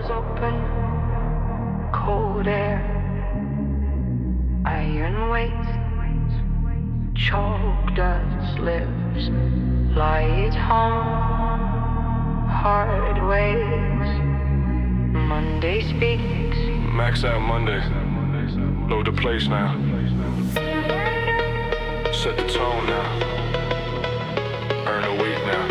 doors open, cold air, iron weight, choked us lives, light home, hard ways. Monday speaks. Max out Monday. Load the place now. Set the tone now. Earn a week now.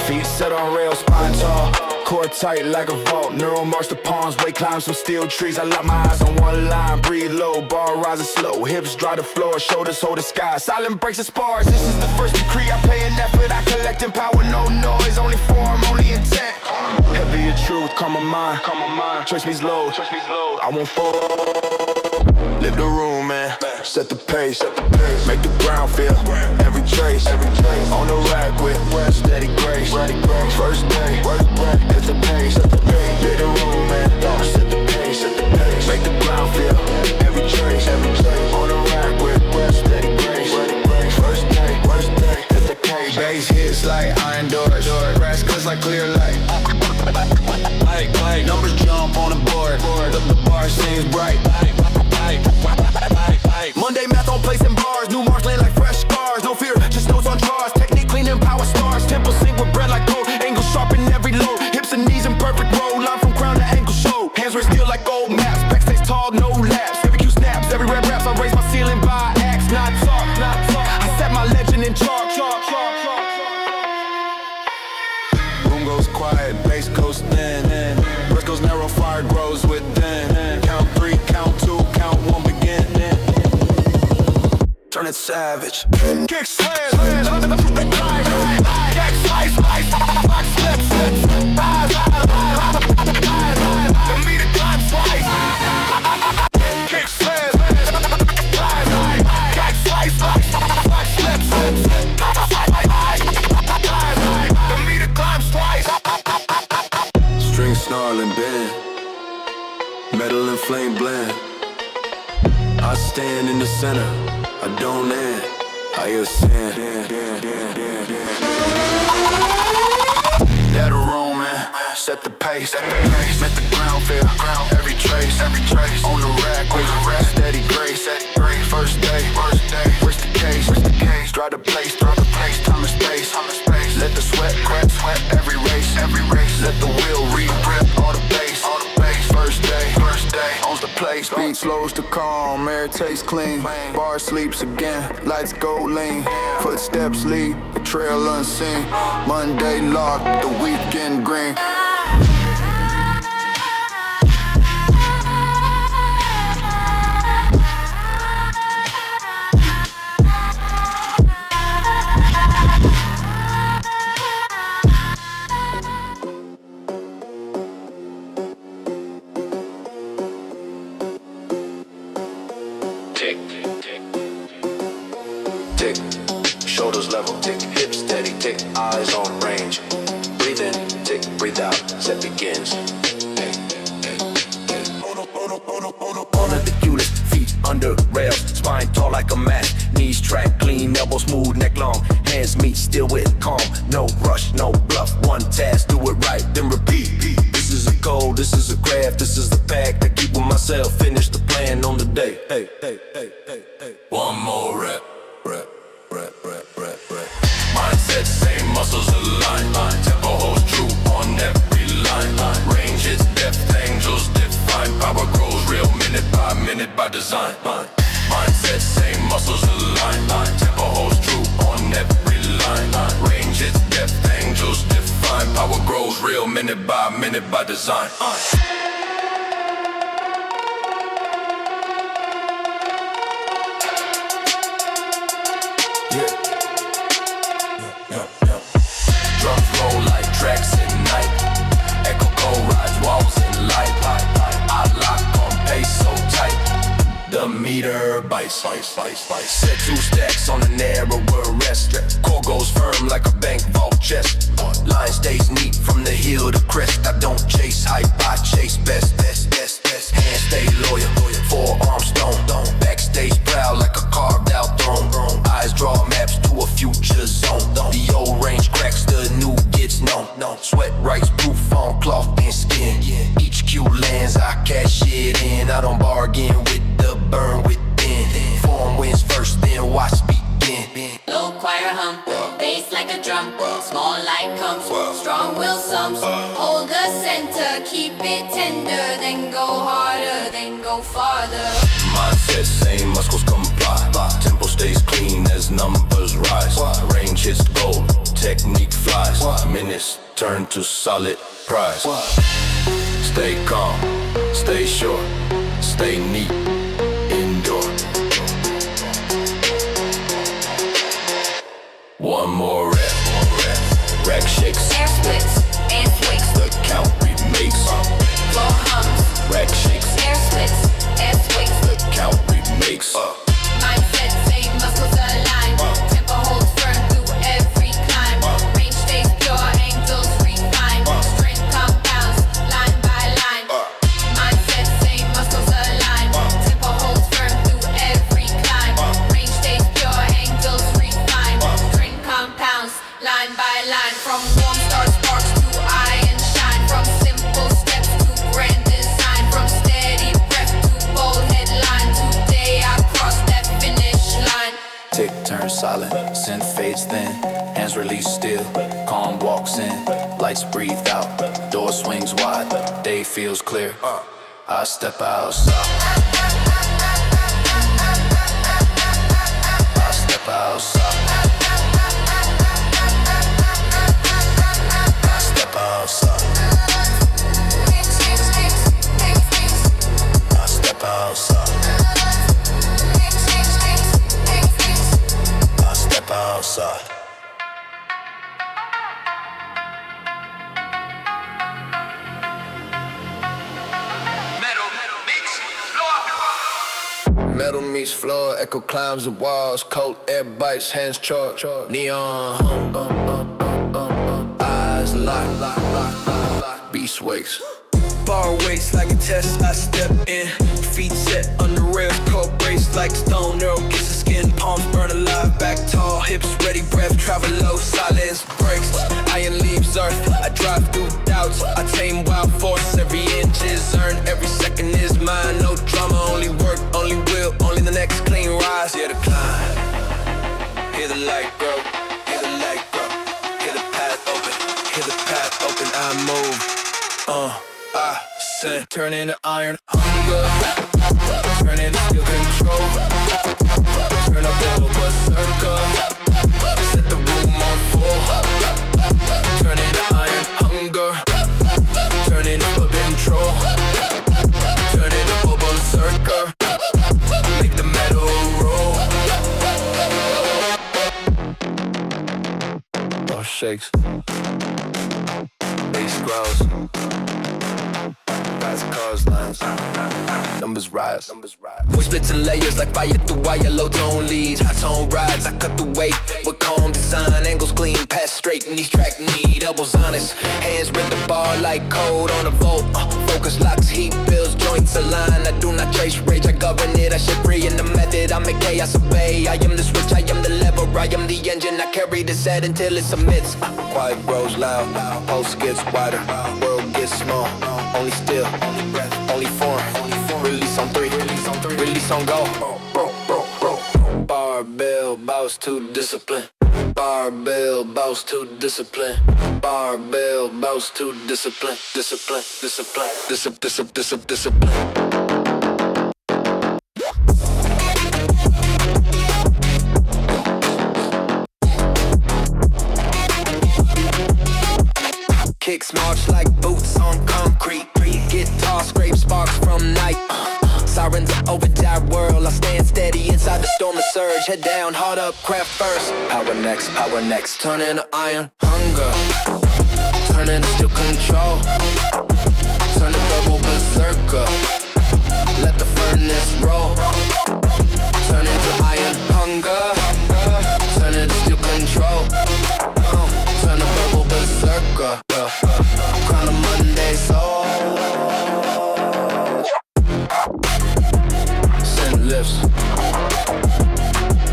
Feet set on rails, spine tall. Core tight like a vault. Neural march the palms, weight climb some steel trees. I lock my eyes on one line, breathe low. Bar rising slow, hips dry the floor, shoulders hold the sky. Silent breaks and spars. This is the first decree. I pay an effort, I collect in power, no noise. Only form, only intent. Heavier truth, calm my mind. Choice me's low. I won't fall. Live the room, man. Set the pace. Make the ground feel every trace. On the rack with steady grace. First day, hit the pace. Live the room, man. Set the pace. Make the ground feel every trace. On the rack with steady grace. First day, hit the pace. Bass hits like iron doors. Brass cuts like clear light. Numbers jump on the board. The bar seems bright. Monday math on place and bars. New marks land like fresh scars. No fear, just notes on drawers. Technique clean and power stars. Tempo sync with bread like gold. Angles sharp in every load. Hips and knees in perfect roll. Line from crown to ankle show. Hands were still like gold maps. Backstage tall, no laps. Every cue snaps, every rap raps. I raise my ceiling by axe, not talk. I set my legend in chalk. Room goes quiet, bass goes thin. Breath goes narrow, fire grows within. Count 3, count 2, count 1, begin. Turn it savage. Kick slam. Kick slice. Box slips. The meter climb twice. Kick slam. Kick slice. Box slips. The meter climbs twice. String snarling bend. Metal and flame blend. I stand in the center. I don't end, I ascend. Let the room in, set the pace. Make the ground feel, every trace. On the rack with steady grace. First day, where's the case? Dry the place, time and space. Let the sweat, every race. Let the wheel re-grip all the bass. First day, owns the place. Beat slows to calm, air tastes clean. Bar sleeps again, lights go lean. Footsteps lead, the trail unseen. Monday locked, the weekend green. Tick, shoulders level, tick, hips steady, tick, eyes on range. Breathe in, tick, breathe out, set begins. On the cutest, feet under rails, spine tall like a mat, knees track clean, elbow smooth, neck long, hands meet still with calm, no rush, no bluff, one task, do it right, then repeat. This is a goal, this is a craft, this is the pact I keep with myself, finish the plan on the day. Hey. One more rep. Mindset, same muscles align. Tempo holds true on every line. Range hits depth, angels define. Power grows real minute by design. Mindset, same muscles align. Tempo holds true on every line. Range hits depth, angels define. Power grows real minute by design. Drums roll like tracks at night. Echo cold rides walls in light. I lock on pace so tight. The meter bites. Set 2 stacks on a narrower rest. Core goes firm like a bank vault chest. Line stays neat from the heel to crest. I don't chase hype, I chase best. Hands stay loyal, forearm stone. Backstage proud like a carved out throne. Eyes draw maps to a future zone. The old range cracks, the new gets come. Small light comes, strong will sums. Hold the center, keep it tender, then go harder, then go farther. Mindset same, muscles comply. Tempo stays clean as numbers rise. Range hits gold, technique flies. Minutes turn to solid prize. Stay calm, stay sure, stay neat, indoor. One more rep, rack shakes, Air splits, and swings, the count remakes. floor hums, Rack shakes, air splits, and swings. the count remakes. Mindset same, muscles align. Tempo holds firm through every climb. Range stays pure, angles refine. Strength compounds, line by line. Mindset same, muscles align. Tempo holds firm through every climb. Range stays pure, angles refine. Strength compounds, line by line. From warm star sparks to iron shine. From simple steps to grand design. From steady breath to bold headline. Today I cross that finish line. Tick turns silent, synth fades thin. Hands release still, calm walks in. Lights breathe out, door swings wide. Day feels clear, I step outside. I step outside. I step outside. I step outside. I step outside. Metal meets floor, echo climbs the walls. Cold air bites, hands charged. Neon eyes lock. Beast wakes. Bar weights like a test, I step in. Feet set under rails, cold brace like stone. Neural gets the skin, palms burn alive. Back tall, hips ready, breath travel low. Silence breaks, iron leaves earth. I drive through doubts, I tame wild force. Every inch is earned, every second is mine. No drama, only work, only will, only the next clean rise. Hear the climb, hear the light grow, hear the light grow. Hear the path open, hear the path open. I move, I ascend, turn into iron hunger, turn into steel control, turn up Barbell Berserker, set the room on full, turn into iron hunger, turn into control, turn into Barbell Berserker, make the metal roll. Bar shakes, bass growls. Cars lines, numbers rise. We splits in layers like fire through wire. Low tone leads, high tone rides. I cut the weight with calm design. Angles clean, pass straight in these track need. Elbows honest, hands rip the bar like code on a volt. Focus locks, heat builds, joints align. I do not chase rage, I govern it. I shit free in the method. I make chaos obey. I am the switch, I am the lever. I am the engine. I carry the set until it submits. Quiet grows loud, pulse gets wider, world gets small. Only still, only breath, only form. Release on three, release on go. Barbell bows to discipline. Barbell bows to discipline. Barbell bows to discipline. Discipline, discipline, discipline. Kicks march like boots on concrete. Guitar scrape sparks from night. Sirens of overdrive world. I stand steady inside the storm of surge. Head down, hard up, craft first. Power next. Turn into iron hunger. Turn into steel control. Turn to Barbell Berserker. Let the furnace roll. Turn into iron hunger. Turn into steel control. Turn to Barbell Berserker. Crown of Monday soul. Send lifts.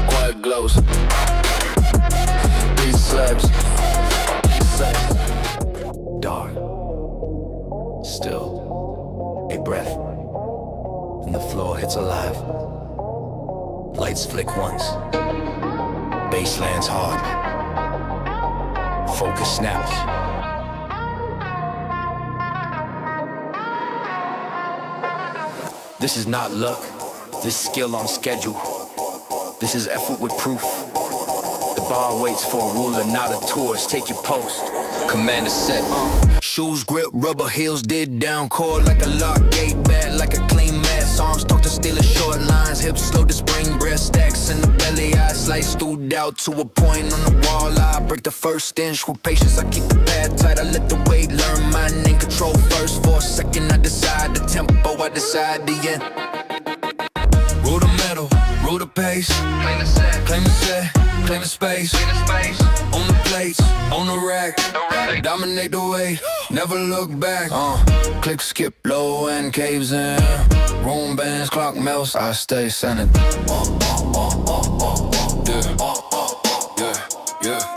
Quiet glows. These slabs. Dark. Still. A breath. And the floor hits alive. Lights flick once. Bass lands hard. Focus snaps. This is not luck, this skill on schedule. This is effort with proof. The bar waits for a ruler, not a tourist. Take your post. Commander set. Shoes grip, rubber heels did down core like a lock gate, bad like a clean mass. Arms talk to stealing short lines, hips slow to spring, breast stacks in the belly. I slice through doubt to a point on the wall. I break the first inch with patience. I keep the pad tight. I let the weight learn my name. Control first for a second. I decide the tempo. I decide the end. Rule the metal, rule the pace. Claim the set, claim the set, claim the space. On the plates, on the rack. Dominate the way, never look back. Click, skip, low and caves in. Room bands, clock melts, I stay centered. Yeah.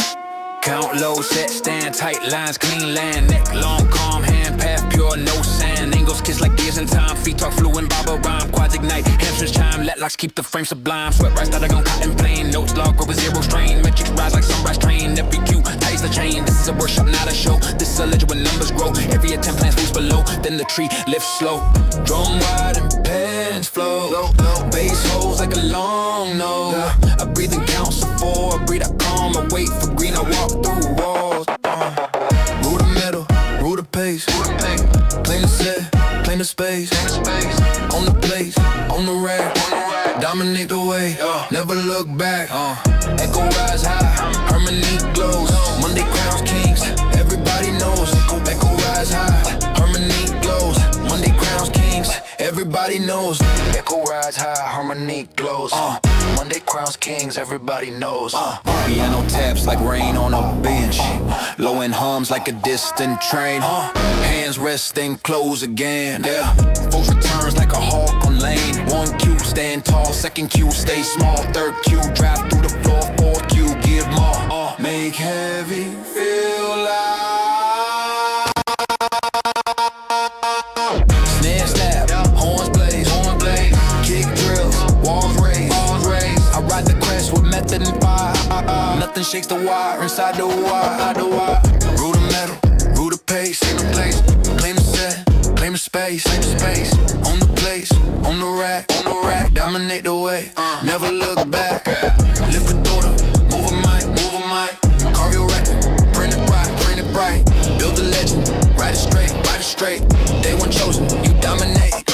Count low, set, stand, tight lines, clean land. Neck long, calm hand, path pure, no sand. Angles kiss like gears in time. Feet talk fluent, barber rhyme, quads ignite. Hamstrings chime, let locks keep the frame sublime. Sweat rise, started on cotton plain. Notes log over zero strain. Metrics rise like sunrise train. Every cue ties the chain. This is a workshop, not a show. This is a ledger when numbers grow. Every attempt plants roots below. Then the tree lifts slow. Drum wide and pants flow. Bass holds like a long nose. I breathe and count so four. I breathe, I calm. I wait for green. I walk through walls. Rule the middle, rule the pace. Claim the set, claim the space. On the place, on the rack. Dominate the way, never look back. Echo rise high, harmony glows. Monday crowns kings, everybody knows. Echo rise high, harmony glows. Monday crowns kings, everybody knows. Echo rise high, harmony glows. Monday crowns kings, everybody knows. Piano taps like rain on a bench. Low end hums like a distant train. Hands resting, close again. Yeah, full returns like a hawk on lane. One cue, stand tall. Second cue, stay small. Third cue, drive through the floor. Fourth cue, give more. Make heavy feel like. Snare snap, horns blaze, kick drills, walls raised. I ride the crest with method and fire. Nothing shakes the wire inside the wire. Rule the metal, rule the pace. Claim the set, claim the space. On the place, on the rack. Dominate the way, never look back. Lift the daughter, move a mic. Carve your record, print it bright. Build a legend, ride it straight. Day one chosen, you dominate.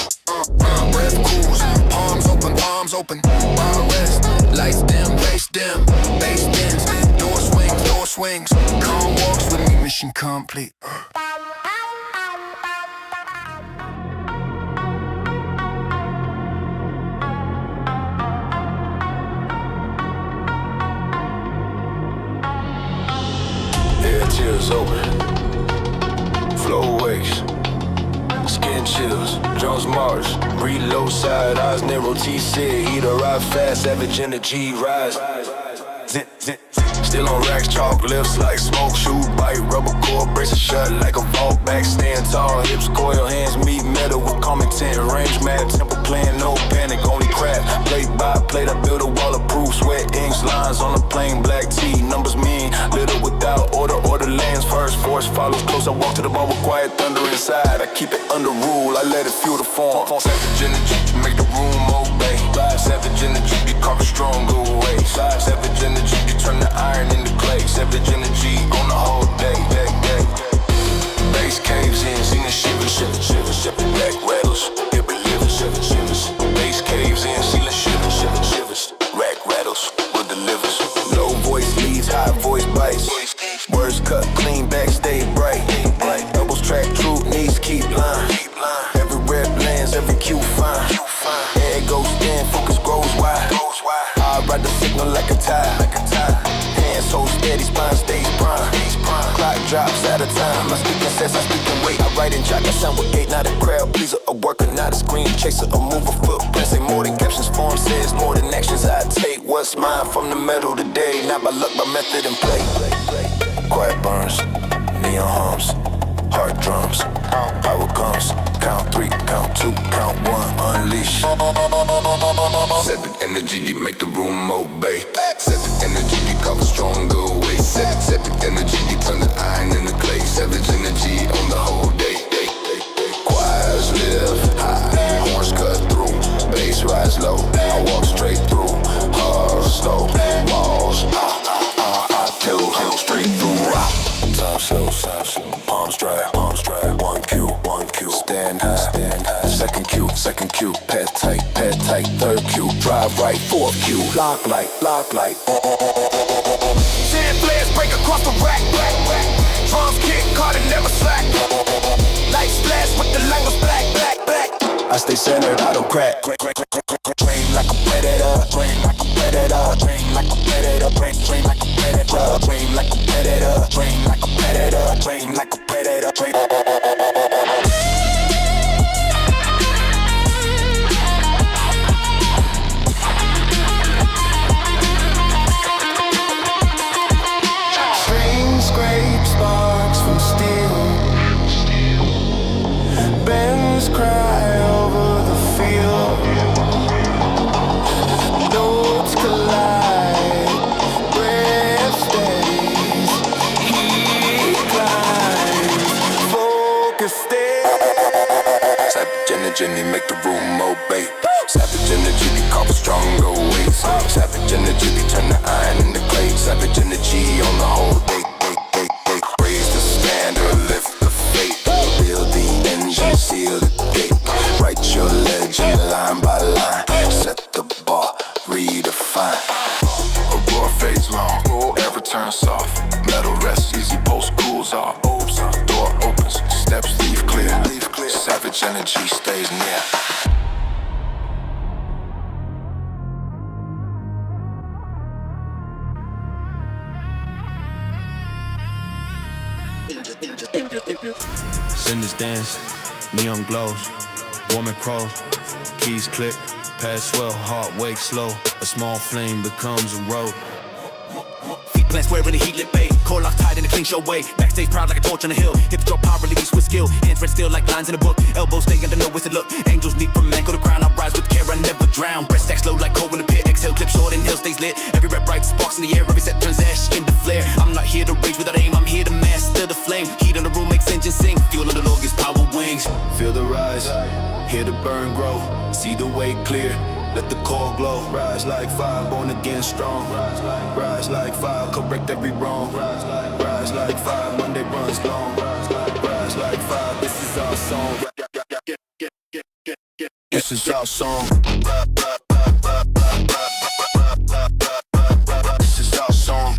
Breath cools, palms open. Bar rest, lights dim, bass bends. Door swings. Calm walks with me, mission complete. Chills open, flow wakes, skin chills, Jones Mars, reload side, eyes narrow, T-Sig, eat arrive fast, savage energy rise. Zit. Still on racks, chalk lips like smoke, shoe bite, rubber core, brace it shut like a vault, back stand tall, hips coil, hands meet metal with common tent, range map, temple plan, no panic, only crap, plate by plate, I build a wall of proof, sweat inks, lines on a plain black tee, numbers mean, little without order lands first, force follows close, I walk to the bar with quiet thunder inside, I keep it under rule, I let it fuel the form, savage energy, make the room obey, savage energy, you carve a stronger way, savage energy, you turn the iron into clay, savage energy on the whole day. Bass caves in, sing the shivers, black rattles, it delivers, bass caves in, see the shivers, rack rattles, will delivers, low voice leads, high voice bites, words cut clean, backstage bright, doubles track true, knees keep line, every rep lands, every cue fine, head goes in, focus grows wide, I ride the signal like a tide, hands so steady, spine stays prime, clock drops at a time, I speak in sense, I speak in weight, I write in chalk, I sound with eight, not a crowd pleaser, a worker, not a screen chaser, a mover, footprint, say more than captions, form says more than actions, I take what's mine from the metal today, not by luck, by method and play. Quiet burns, neon hums, hard drums, power comes, count 3, count 2, count 1, unleash. Set the energy, you make the room obey. Set the energy, you cover stronger way. Set the energy, you slow, palms dry, 1Q, stand high, second Q, pad tight, third Q, drive right, fourth Q, lock light, Sand flares break across the rack, drums kick, caught and never slack, light splash with the language black, I stay centered, I don't crack, train like a predator, train like a predator, train like a predator, train like a predator, train like a predator, train like a predator, train like a predator, train. Train scrape sparks from steel, bends cry over the field, notes collide, breath steadies, heat climbs, focus stays. Savage energy make the room obey. Savage energy be called for stronger ways. Savage energy be turn the iron into clay. Savage energy on the whole day. Raise the standard, lift the faith, build the engine, seal the gate. Write your legend line by line. Set the bar, redefine. A roar fades long, air returns soft. Metal rests, easy post cools off. Oops, door opens, steps leave clear. Savage energy stays near. Cinders dance, neon glows, woman crows, keys click, pass swell, heart wake slow. A small flame becomes a road. Feet plant square in the heat lit bay, core lock tied in a clean show way. Backstage proud like a torch on a hill. Hips drop power, release with skill. Hands red still like lines in a book. Elbows stay under no whistle look. Angels leap from man, go to crown. I rise with care, I never drown. Breast stack slow like coal in the pit. Exhale, clip short, inhale stays lit. Every rep bright, sparks in the air. Every set turns ash into flare. I'm not here to rage without aim. I'm here to master the flame. Heat on the room makes engines sing. Fuel on the low gives power wings. Feel the rise, hear the burn grow. See the way clear, let the core glow. Rise like fire, born again strong. Rise like fire, correct every wrong. Rise like fire, Monday runs long. Rise like fire, this is our song. This is our song. This is our song.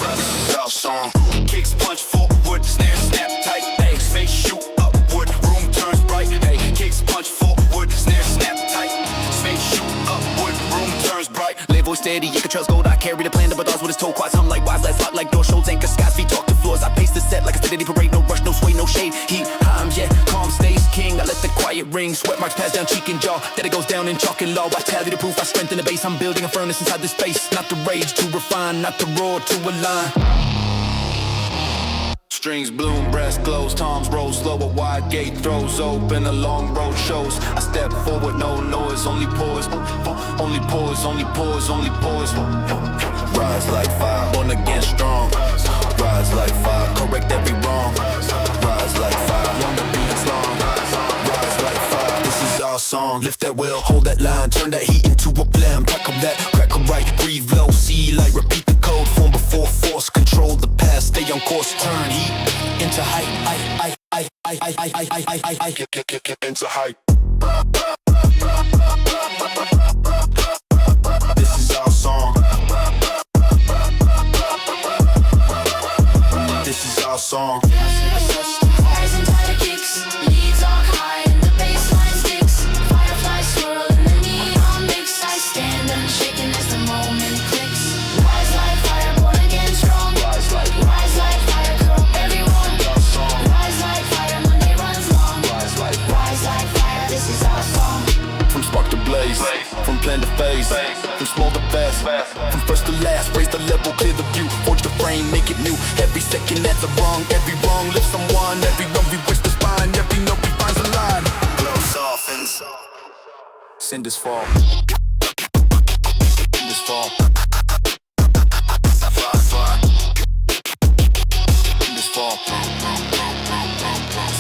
This is our song. Kicks punch forward, snare snap tight. Hey, space shoot upward, room turns bright. Hey, kicks punch forward, snare snap tight. Space shoot upward, room turns bright. Lay voice steady, you can trust gold. I carry the plan, the bars with his toe quads. Hum like wise, last lock like door shows. Anchor skies, feet talk to floors. I pace the set like a steady parade. No rush, no sway, no shade. Heat, I'm yeah, calm stays king. I let the quiet ring. Sweat marks pass down cheek and jaw. That it goes down in chalk and law. I tally the proof, I strengthen the base. I'm building a furnace inside this space. Not to rage, to refine, not to roar, to align. Strings bloom, breast glows, toms roll slow. A wide gate throws open, a long road shows. I step forward, no noise, only pause. Only pause, only pause, only pause. Rise like fire, born again strong. Rise like fire, correct every wrong. Rise like fire, young the beats long. Rise like fire, this is our song. Lift that wheel, hold that line, turn that heat into a blem. Tackle that, crackle right, breathe low, see light, repeat the code. Form before force, control the past, stay on course. Turn heat into height, into height. This is our song. This is our song. Highs and tighter kicks, leads on high and the baseline sticks. Fireflies swirl in the neon mix. I stand unshaken as the moment clicks. Rise like fire, born again strong. Rise like fire, curl everyone. Rise like fire, Monday runs long. Rise like fire, this is our song. From spark to blaze, from plan to phase, from small to fast, from first to last. Raise the level, clear the view, forge the frame, make it new. Every second that's a wrong, every wrong lifts someone. Every run we wish the spine, every note we finds a line. Glow softens, cinders fall, cinders fall. Cinders fall,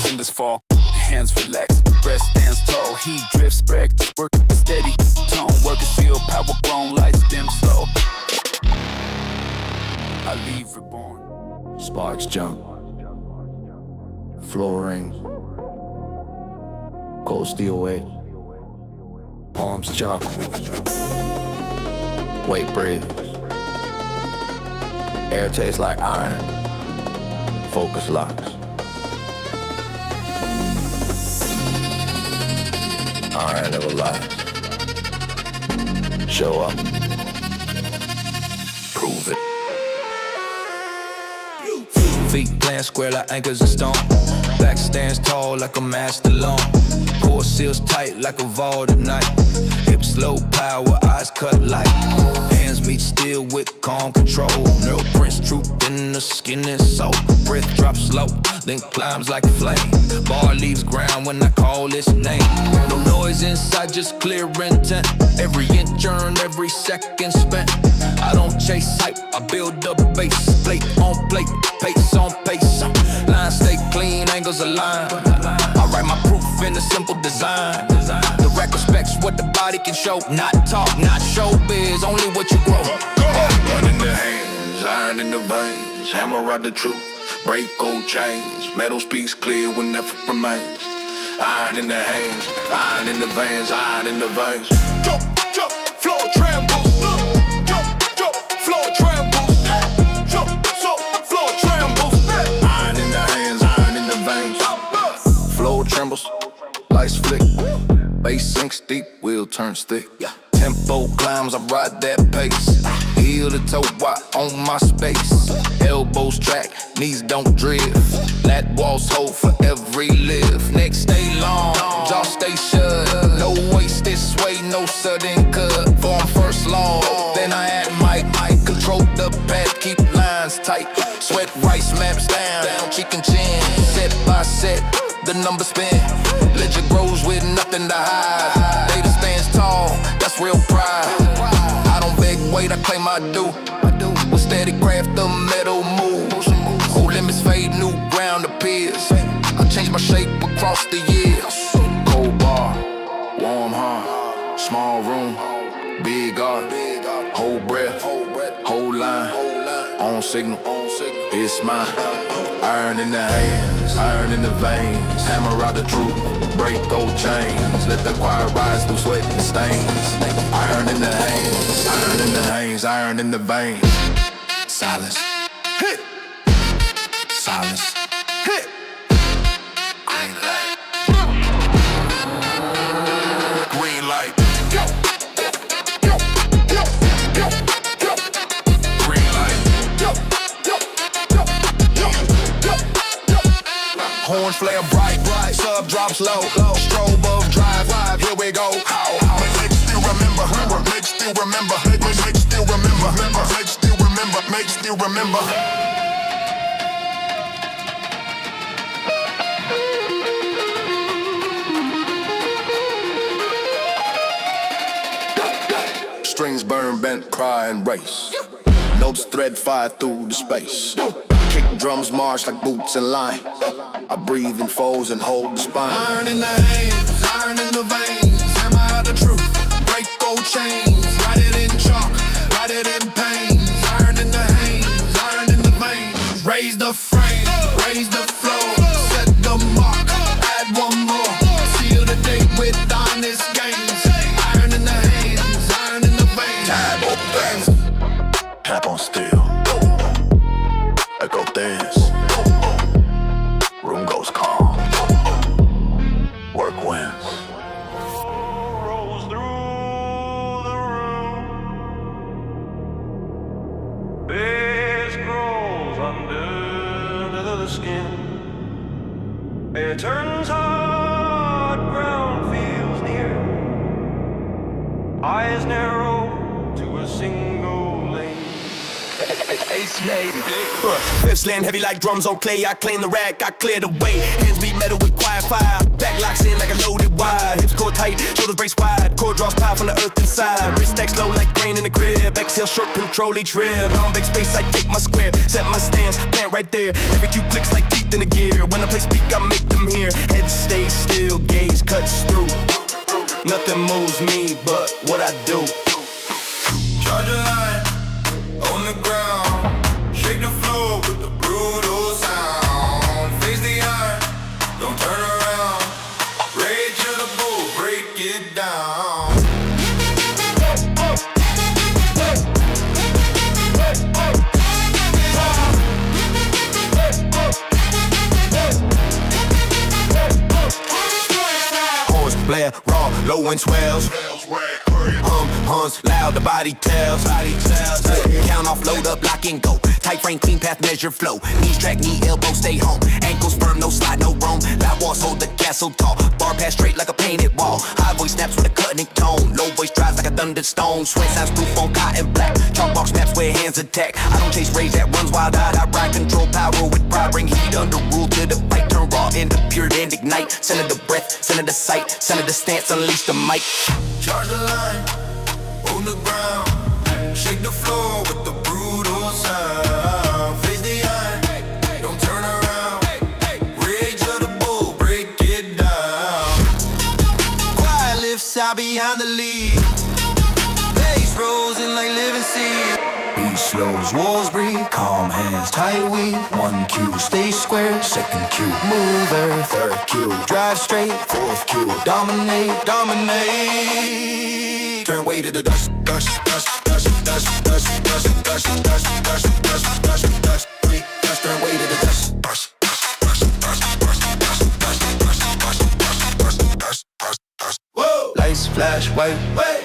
cinders fall. Hands relax, breast stands tall. Heat drifts, spread, work steady. Tone, work is feel, power grown, lights dim slow. I leave reborn. Sparks jump, flooring, cold steel weight, palms jump, weight breathes, air tastes like iron, focus locks. Iron never lies. Show up. Prove it. Feet playing square like anchors in stone. Back stands tall like a master long. Core seals tight like a vault at night. Hips low power, eyes cut light. Hands meet still with calm control. Neural prints troop in the skin and soul. Breath drops low, then climbs like a flame. Bar leaves ground when I call its name. No noise inside, just clear intent. Every inch earned, every second spent. I don't chase hype, I build up base. Plate on plate, pace on pace. Lines stay clean, angles align. I write my proof in a simple design. The record respects what the body can show. Not talk, not showbiz, only what you grow. Blood in the hands, iron in the veins. Hammer out the truth, break gold chains. Metal speaks clear when effort remains. Iron in the hands, iron in the veins, iron in the veins. Jump, jump, floor trembles. Jump, jump, floor trembles. Jump, so, floor trembles. Iron in the hands, iron in the veins. Flow trembles, lights flick. Bass sinks deep, wheel turns thick. Tempo climbs, I ride that pace. Heel to toe, I own my space. Elbows track, knees don't drift. Lat walls hold for every lift. Neck stay long, jaw stay shut. No waste this way, no sudden cut. Form first long, then I add mic. Control the pad, keep lines tight. Sweat rice maps down, cheek and chin. Set by set, the number spin. Legend grows with nothing to hide. Data stands tall, that's real pride. I don't beg weight, I claim I do. With steady craft, the metal moves. Old limits fade, new ground appears. I change my shape across the years. Cold bar, warm heart, small room, big art. Hold breath, hold line, on signal, it's mine. Iron in the hands, iron in the veins. Hammer out the truth, break gold chains. Let the choir rise through sweat and stains. Iron in the hands, iron in the hands, iron in the veins. Silence, hit. Silence, hit. Green light, green light. Horns flare bright, sub drops low, strobe of drive, here we go. Make still remember, make still remember, make still remember, make still remember, make still remember. Strings burn, bent, cry, and race. Notes thread fire through the space. Kick drums march like boots in line. I breathe in foes and hold the spine. Iron in the hands, iron in the veins. Hammer out the truth, break gold chains. Write it in chalk, write it in pains. Iron in the hands, iron in the veins. Raise the frame, raise the flow. Set the mark, add one more. Seal the date with honest gains. Iron in the hands, iron in the veins. Time up dance, tap on steel. Echo dance. Room goes calm. Work wins. Rolls through the room. This grows under the skin. It turns hot, ground feels near. Eyes narrow to a single lane. Ace Navy. Fifths land heavy like drums on clay. I claim the rack, I clear the way. Hands beat metal with quiet fire. Back locks in like a loaded wire. Hips core tight, shoulders brace wide. Core draws power from the earth inside. Wrist stacks low like grain in the crib. Exhale short, control each rib. On big space, I take my square. Set my stance, plant right there. Every few clicks like teeth in the gear. When I play speak, I make them hear. Head stays still, gaze cuts through. Nothing moves me but what I do. Charge a line on the ground. low and swells. Hums loud, the body tells. Count off, load up, lock and go. Tight frame, clean path, measure flow. Knees track, knee, elbow, stay home. Ankles firm, no slide, no roam. Loud walls hold the castle tall. Bar pass straight like a painted wall. High voice snaps with a cutting tone. Low voice drives like a thunderstone. Sweat sounds proof on cotton black. Chalk box snaps where hands attack. I don't chase rage that runs wild eyed. I ride control power with pride. Bring heat under rule to the fight. Turn raw into pure and ignite. Center the breath, center the sight. Center the stance, unleash the mic. Charge the line, on the ground. Shake the floor with the brutal sound. Face the eye, don't turn around. Rage of the bull, break it down. Quiet lifts out behind the lead. Bass rolling like living seed. Beat slows, walls breathe. Calm hands, tight weave. 1 cue, stay square. 2nd cue, mover. 3rd cue, drive straight. 4th cue, dominate. Turn way to the dust, dust, dust, dust, dust, dust, dust, dust, dust, dust, dust, dust, dust, free, dust, turn way to the dust, dust, dust, dust, dust, dust, dust, dust, dust, dust, dust, dust. Whoa! Lights flash white,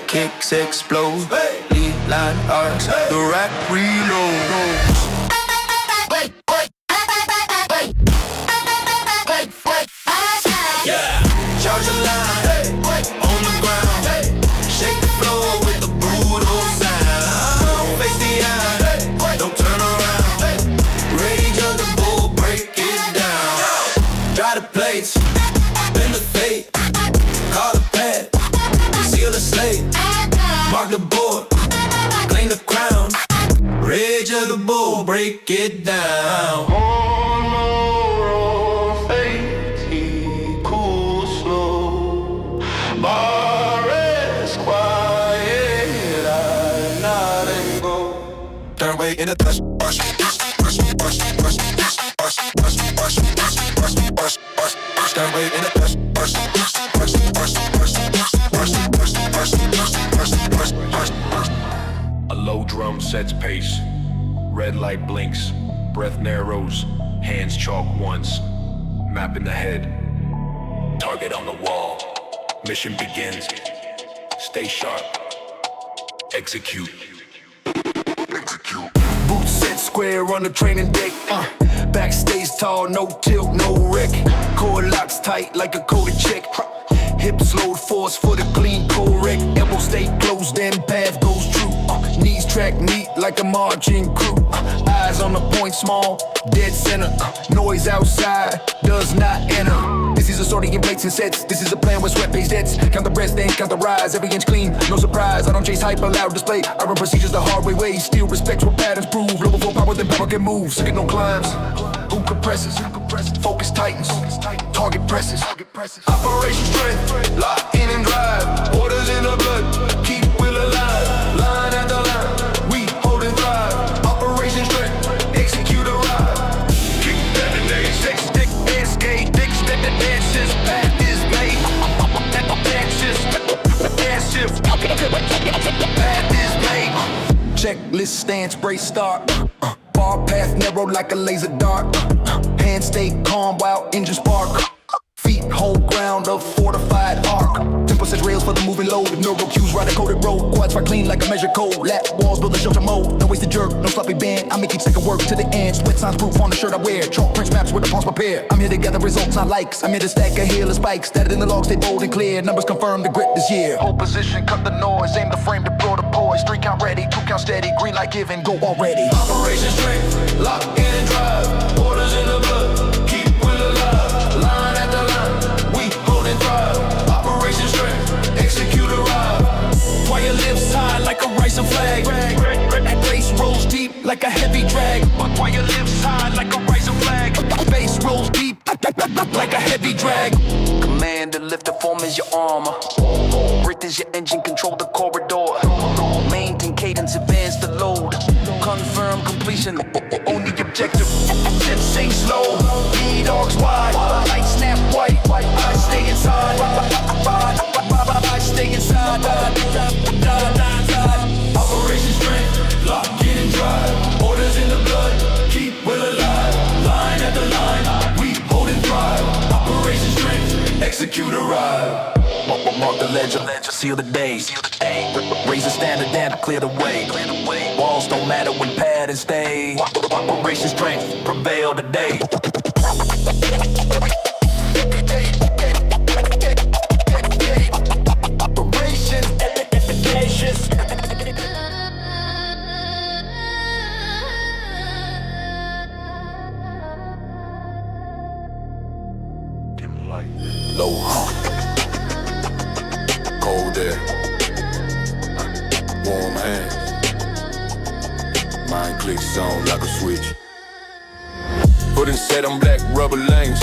kicks explode, lead line arcs, the rack reload. Yeah, charge the line, on the ground, shake the floor with the brutal sound. Face the eye, don't turn around. Rage of the bull, break it down. Dry the plates, bend the fate. Call the pad, seal the slate. Mark the board, claim the crown. Rage of the bull, break it down. Turn way in the dust, brush, brush, brush, brush, brush, brush, brush, brush, brush, brush, brush. Turn way in the dust, brush, brush, brush, brush, brush, brush, brush, brush, brush, brush, brush. A low drum sets pace. Red light blinks. Breath narrows. Hands chalk once. Map in the head. Target on the wall. Mission begins. Stay sharp. Execute. Boots set square on the training deck. Backstage tall, no tilt, no wreck. Core locks tight like a coded check. Hips load force for the clean correct. Elbow stay closed and path goes true. Knees track neat like a marching crew. Eyes on the point small, dead center. Noise outside does not enter. This is a sorting in plates and sets. This is a plan with sweat page debts. Count the breaths, then count the rise. Every inch clean, no surprise. I don't chase hype, loud display. I run procedures the hard way. Still respects what patterns prove. Lower full power than power can move. Signal climbs. Who compresses? Focus tightens. Target presses. Operation strength. Lock in and drive. Orders in the blood. Keep will alive. Line after line. We hold and thrive. Operation strength. Execute a ride. Kick that in day. 6 stick, escape. Dick step the dances. Path is made. Path is made. Checklist stance, brace start. Bar path narrow like a laser dart. Hands stay calm while engines spark. Feet hold ground of fortified arc. Tempo sets rails for the moving load. Neural cues ride a coded road. Quads fire clean like a measured code. Lap walls build a shelter mode. No wasted jerk, no sloppy bend. I make each second work to the end. Sweat signs proof on the shirt I wear. Chalk prints maps with the palms prepared. I'm here to gather results, not likes. I'm here to stack a hill of spikes. Stated in the logs, stay bold and clear. Numbers confirm the grit this year. Hold position, cut the noise. Aim the frame, deploy the poise. 3 count ready, 2 count steady. Green light given, go already. Operation strength, lock in and drive. Orders in the blood, keep will alive. Line after line, we hold and thrive. Operation strength, execute a ride. Wire lips high like a rising flag. Bass rolls deep like a heavy drag. Wire lips high like a rising flag. Bass rolls deep like a heavy drag. Command to lift the form is your armor. Breath is your engine, control the corridor. Maintain cadence, advance the load. Confirm completion, only objective. Tips ain't slow, E-dogs wide. Light snap white, I stay inside. I stay inside. Operation strength, lock in and drive. Orders in the blood, keep will alive. Line after line, we hold and thrive. Operation strength, execute a ride. Mark the legend, seal the days. Raise the standard and clear the way. Walls don't matter when patterns stay. Operation strength prevail today. Operation efficacious. Low, cold air, warm hands. Mind clicks on like a switch. Foot and set on black rubber lanes.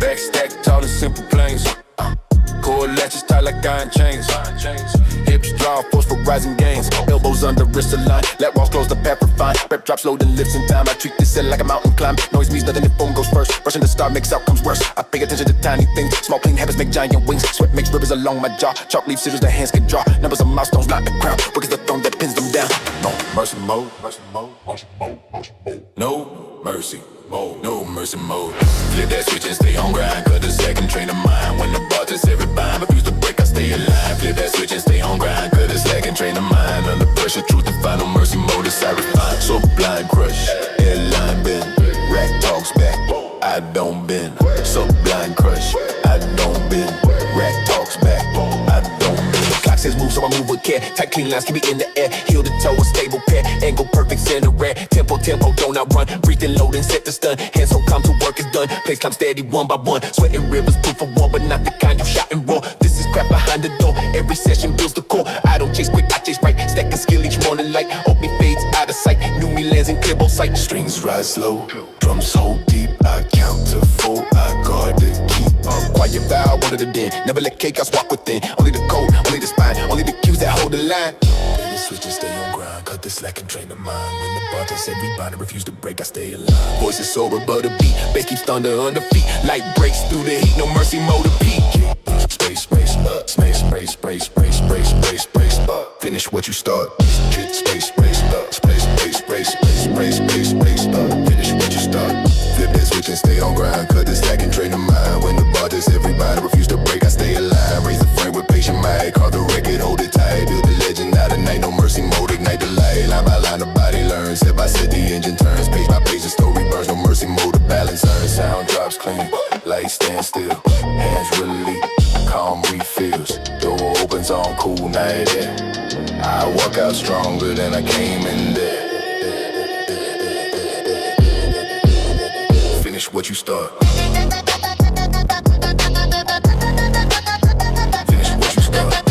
Back stacked tall and simple planes. Cord latches tight like iron chains. Hips draw, force for rising gains. Elbows under wrist align. Lat walls close, the path refined. Rep drops low, then lifts in time. I treat this set like a mountain climb. Noise means nothing if foam goes first. Rushing the start makes outcomes worse. I pay attention to tiny things. Small clean habits make giant wings. Sweat makes rivers along my jaw. Chalk leaves scissors that hands can draw. Numbers of milestones, not the crown. Work is the throne that pins them down. No mercy mode. No mercy mode. No mercy mode. Flip that switch and stay on grind. Cut the second train of mine. When the bar just every bind. Refuse to break, I stay alive. Flip that switch and stay on grind. Cut the second train of mine. Under pressure, truth to find. No mercy mode is I refine. So blind crush, airline bend. Rack talks back, I don't bend. So blind crush, I don't bend. Rack talks back, I don't bend. Clock says move, so I move with care. Tight clean lines keep me in the air. Heel to toe, a stable pair. Angle perfect, center rare. Tempo, don't outrun. Breathe and load and set the stun. Hands on calm till work is done. Place climb steady one by one. Sweating rivers, proof of war, but not the kind you shot and roll. This is crap behind the door. Every session builds the core. I don't chase quick, I chase right. Stack a skill each morning light. Hope me fades out of sight. New me lands in clear both sight. Strings rise slow. Drums hold deep. I count to 4. I guard the key. Quiet vow, one of the den. Never let chaos walk within. Only the code, only the spine, only the cues that hold the line. Switch and stay on grind. Cut the slack and train the mind. When the bar tells everybody refuse to break, I stay alive. Voice is sober, but a beat. Bass keeps thunder under feet. Light breaks through the heat. No mercy mode to peak. Space, space, up. Space, space, space, space, space, space, space, up. Finish what you start. Space, space, up. Space, space, space, space, space, space, space, up. Finish what you start. Flip that switch and stay on grind. Cut the slack and train the mind. When the bar tells everybody refuse to break, I stay alive. Raise the frame with patient mind. Call the record, hold it tight. Build the legend out of night. No mercy mode, ignite the light. Line by line, the body learns. Step by step, the engine turns. Page by page, the story burns. No mercy mode, the balance earns. Sound drops clean. Light stand still. Hands relief. Calm refills. Door opens on cool night air. I walk out stronger than I came in there. Finish what you start. Finish what you start.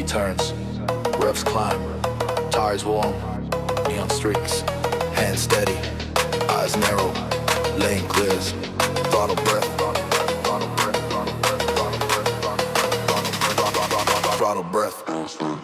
Turns, revs climb, tires warm, neon streaks, hands steady, eyes narrow, lane clears, throttle breath, throttle breath.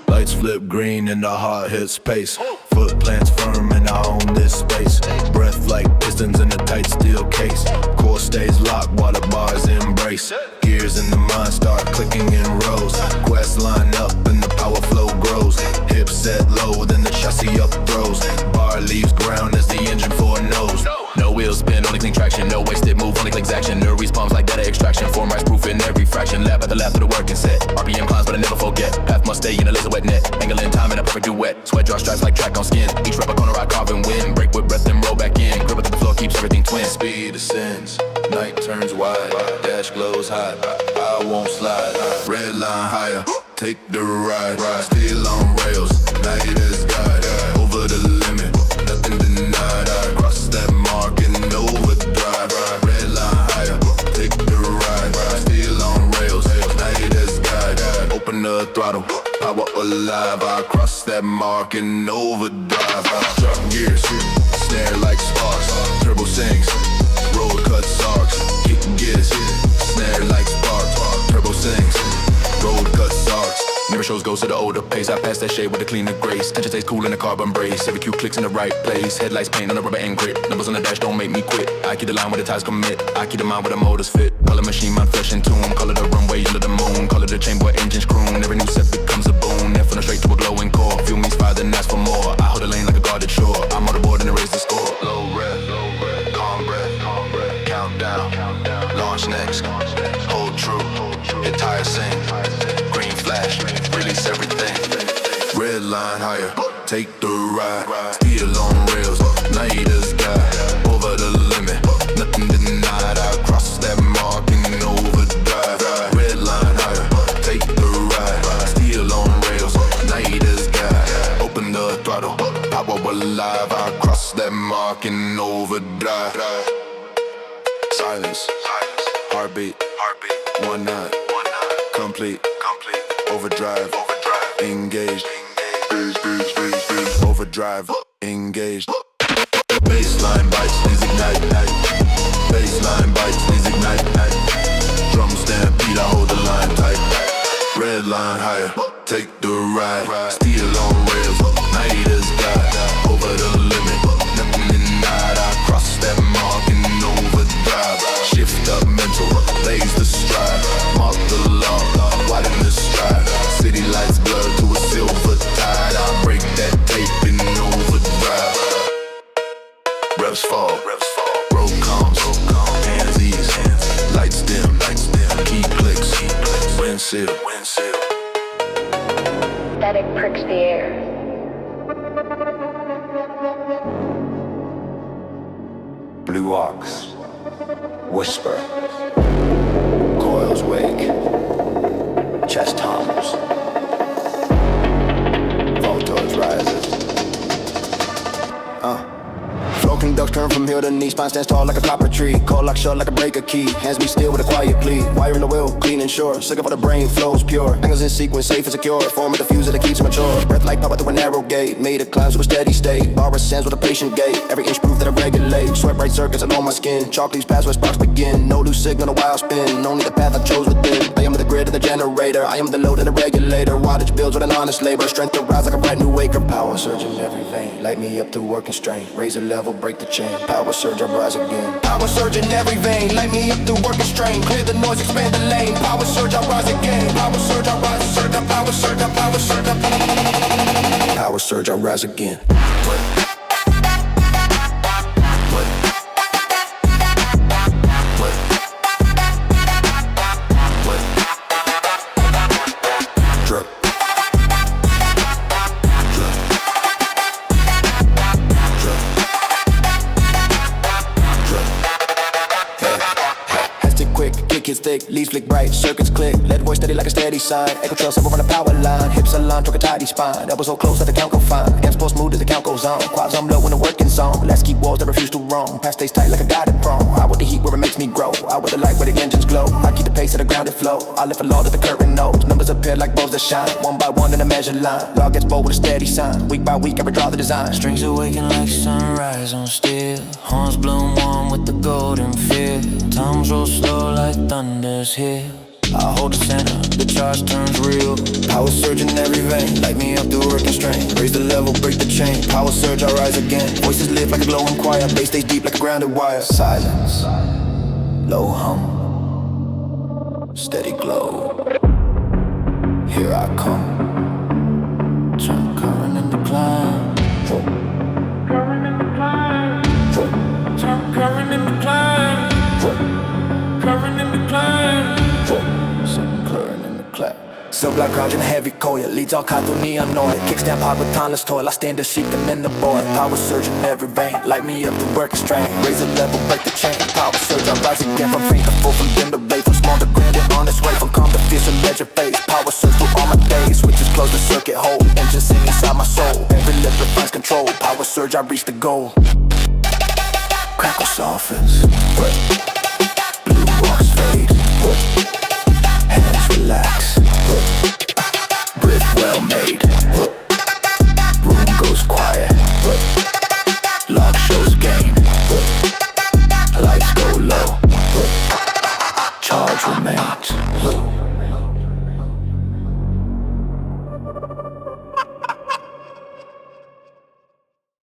Lights flip green and the heart hits space. Foot plants firm and I own this space. Breath like pistons in a tight steel case. Core stays locked while the bars embrace. Gears in the mind start clicking in rows. Quests line up and the power flow grows. Hips set low, then the chassis up throws. Bar leaves ground as the engine for a nose. No wheels spin, only clean traction. No wasted move, only clicks action. Nerve response like data extraction. Form rise proof in every fraction. Lap at the lap of the working set. RPM climbs but I never forget. Path must stay in a laser wet net. Angle in time in a perfect duet. Sweat draw stripes like track on skin. Each rep a corner I carve and win. Break with breath then roll back in. Grip it to the floor keeps everything twin. Speed ascends, night turns wide. Dash glows hot, I won't slide. Red line higher, take the ride. Still on rails, night is God. Over the limit, nothing denied. I cross that mark in overdrive. Red line higher, take the ride. Still on rails, night is God. Open the throttle, power alive. I cross that mark in overdrive. Truck gears, snare like sparks. Turbo sinks, road cuts arcs. Kicking gears, snare like sparks. Turbo sinks, road cuts close to the older pace. I pass that shade with a cleaner grace. Tension stays cool in the carbon brace. Every cue clicks in the right place. Headlights paint on the rubber and grip. Numbers on the dash don't make me quit. I keep the line where the ties commit. I keep the mind where the motors fit. Call it machine, mind flesh and tune. Call it the runway under the moon. Call it the chamber, engines croon. Every new set becomes a boon. Then from the straight to a glowing core. Fuel means fire, then ask for more. I hold the lane like a guarded shore. I'm on the board and erase the score. Low breath, calm breath, countdown, launch next, hold true, hit tire sing, green flash, release everything. Red line higher, take the ride, steel on rails, night is sky, over the limit, nothing denied. I cross that mark in overdrive. Red line higher, take the ride, steel on rails, night is sky, open the throttle, power alive. I cross that mark in overdrive. Silence, heartbeat, one night, complete, overdrive, engaged, overdrive, engaged. Baseline bites, is ignite, baseline bites, is ignite, drum stampede, I hold the line tight. Red line higher, take the ride, steel on rails, night is sky, over the limit, nothing denied. I cross that mark in overdrive. Shift up mental, blaze the stride, mark the law, widen the stride. City lights blur to a silver tide. I break that tape in overdrive. Reps fall, road comms, hands ease, lights dim, key clicks, windshield. Static pricks the air. Blue ox, whisper, coils wake, chest hums, voltage rises. Flow conducts turn from heel to knee, spine stands tall like a copper tree. Call like shut like a breaker key, hands be still with a quiet plea. Wire in the wheel, clean and sure, sugar for the brain, flows pure. Angles in sequence, safe and secure, form a diffuser that keeps it mature. Breath like power through a narrow gate, made it climb to a steady state. Bar ascends with a patient gait, every inch proof that I regulate. Sweat bright circuits along my skin, chalk leaves past where sparks begin. No loose signal, a wild spin, only the path I chose within. I am the grid and the generator, I am the load and the regulator. Wattage builds with an honest labor, strength to rise like a brand new acre. Power surge in every vein, light me up through working strain. Raise a level, break the chain, power surge, I rise again. Power surge in every vein, light me up through working strain. Clear the noise, expand the lane, power surge, I rise again. Power surge, I rise, surge, I power surge, I power surge, I power surge, I rise again. Kids thick, leaves flick bright, circuits click. Lead voice steady like a steady sign. Echo trail silver on the power line. Hips aligned, torque a tidy spine. Elbows so close that the count go fine. Hands pull smooth as the count goes on. Quads on low when the working zone. Let's keep walls that refuse to roam. Past stays tight like a guided prone. Out with the heat where it makes me grow. Out with the light where the engines glow. I keep the pace at a grounded flow. I lift a law that the current knows. Numbers appear like bulbs that shine. One by one in a measured line. Law gets bold with a steady sign. Week by week I redraw the design. Strings awaken like sunrise on steel. Horns bloom warm with the golden feel. Times roll slow like thunder's here. I hold the center, the charge turns real. Power surge in every vein, light me up through working strain. Raise the level, break the chain, power surge, I rise again. Voices live like a glowing choir, bass stays deep like a grounded wire. Silence, low hum, steady glow. Here I come, turn current in the climb. Current in the climb, turn current in the climb. Current in the climb. Current in the clap. Silk black crowd in a heavy coil. Leads all caught through neon oil. Kickstand hard with timeless toil. I stand to seek them in the boil. Power surge in every vein. Light me up through working strain. Raise the level, break the chain. Power surge, I rise again. From faint to full, from dim to blade. From small to grand and on its way. From calm to fierce and ledger face. Power surge through all my days. Switches close the circuit hold. Engine sing inside my soul. Every lip refines control. Power surge, I reach the goal. Crackle softens. Blue walks fade. Hands relax. Breath well made.